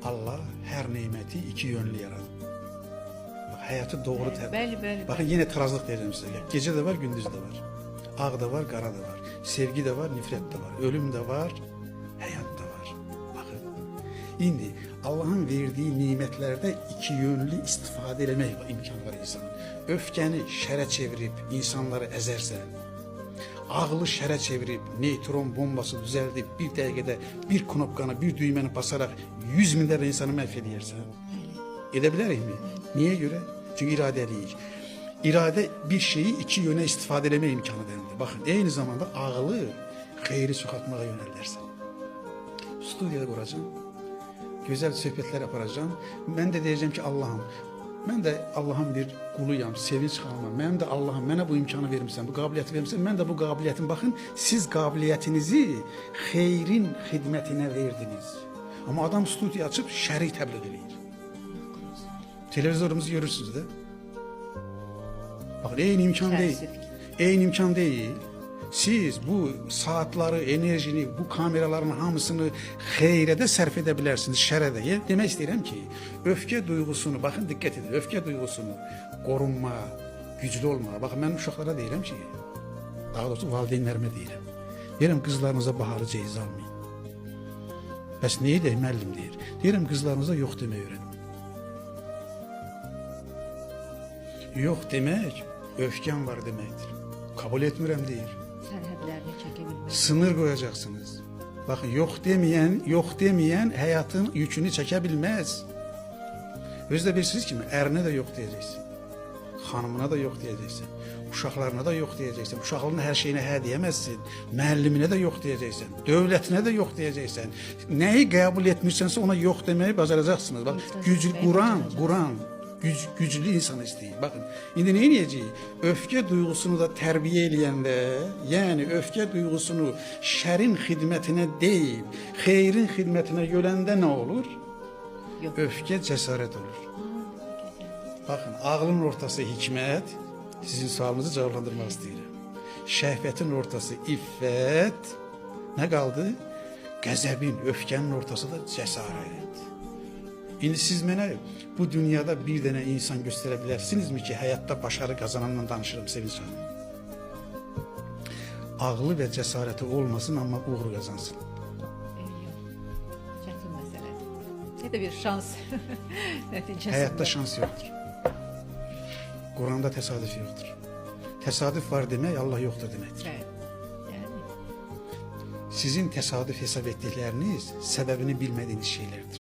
Allah her nimeti iki yönlü yaradı. Bak, hayatı doğru Bəli. Bakın yine tarazlık diyeceğim size. Gece de var, gündüz de var. Ağ da var, kara da var. Sevgi de var, nifret de var. Ölüm de var, hayat da var. Bakın. Şimdi Allah'ın verdiği nimetlerde iki yönlü istifade etmek imkanı var insanın. Öfkeni şere çevirip insanları ezersen, ağlı şere çevirip neytron bombası düzeldip bir dakikada bir knopkanı, bir düğmeni basarak 100 binlerce insanı mahvedersen, edebilir mi? Niye göre? Çünkü iradeliyik. İrade bir şeyi iki yöne istifade etme imkanı verir. Bakın aynı zamanda ağlı hayri sokatmaya yönelirsen. Stüdyoda kuracağım. Güzel söhbetler yapacağım. Ben de diyeceğim ki Allah'ım, ben de Allah'ın bir kuluyam, sevinç xanımam. Benim de Allah'ım, bana bu imkanı vermişsən, bu kabiliyyəti vermişsən. Ben de bu kabiliyyətin, bakın siz kabiliyyətinizi xeyrin xidmətinə verdiniz. Ama adam stüdyo açıp şəri təbliğ edir. Televizyonumuzu görürsünüz de. Bakın eyni imkan değil. Eyni imkan değil. Siz bu saatları, enerjini, bu kameraların hamısını xeyrə də sərf edə bilərsiniz, şərə də. Demək istəyirəm ki, öfke duygusunu, bakın dikkat edin, öfke duygusunu korunma, güclü olma. Bakın ben uşaqlara deyirəm ki, daha doğrusu valideynlərimə deyirəm. Deyirəm kızlarınıza bahalı ceyiz almayın. Bəs neyi deyir, müəllim deyir. Deyirəm kızlarınıza yox demək öyrənin. Yox demək, öfken var deməkdir. Kabul etmirəm deyir. Sərhədlərini çəkebilmək. Sınır koyacaksınız. Bakın yok demeyen hayatın yükünü çekebilmez. Özde bilirsiniz ki erine de yok diyeceksin. Hanımına da yok diyeceksin. Uşaqlarına da yok diyeceksin. Uşaqlarının her şeyine he diyemezsin. Müəllimine de yok diyeceksin. Devletine de yok diyeceksin. Neyi kabul etmişsense ona yok demeyi bacaracaksınız. Bak gücü Kur'an güclü insan istəyir. Bakın, indi ne diyeceğiz? Öfke duygusunu da terbiye eləyəndə, yani öfke duygusunu şərin xidmətinə deyil, xeyrin xidmətinə yönəndə ne olur? Yok. Öfke cesaret olur. Bakın, ağlın ortası hikmet, sizin sualınızı cevaplandırmak istəyirəm. Şəhvətin ortası iffət, ne kaldı? Qəzəbin, öfkenin ortası da cesaret. İndi siz mənə bu dünyada bir dənə insan göstərebilirsiniz mi ki, hayatta başarı kazananla danışırım Sevinç Hanım? Ağlı ve cesareti olmasın ama uğur kazansın. Yok. Çətin məsələdir. Ne de bir şans nəticəsində. Hayatta şans yoktur. Kur'an'da tesadüf yoktur. Tesadüf var demek Allah yoktur demektir. Evet. Yani. Sizin tesadüf hesap ettikleriniz sebebini bilmediğiniz şeylerdir.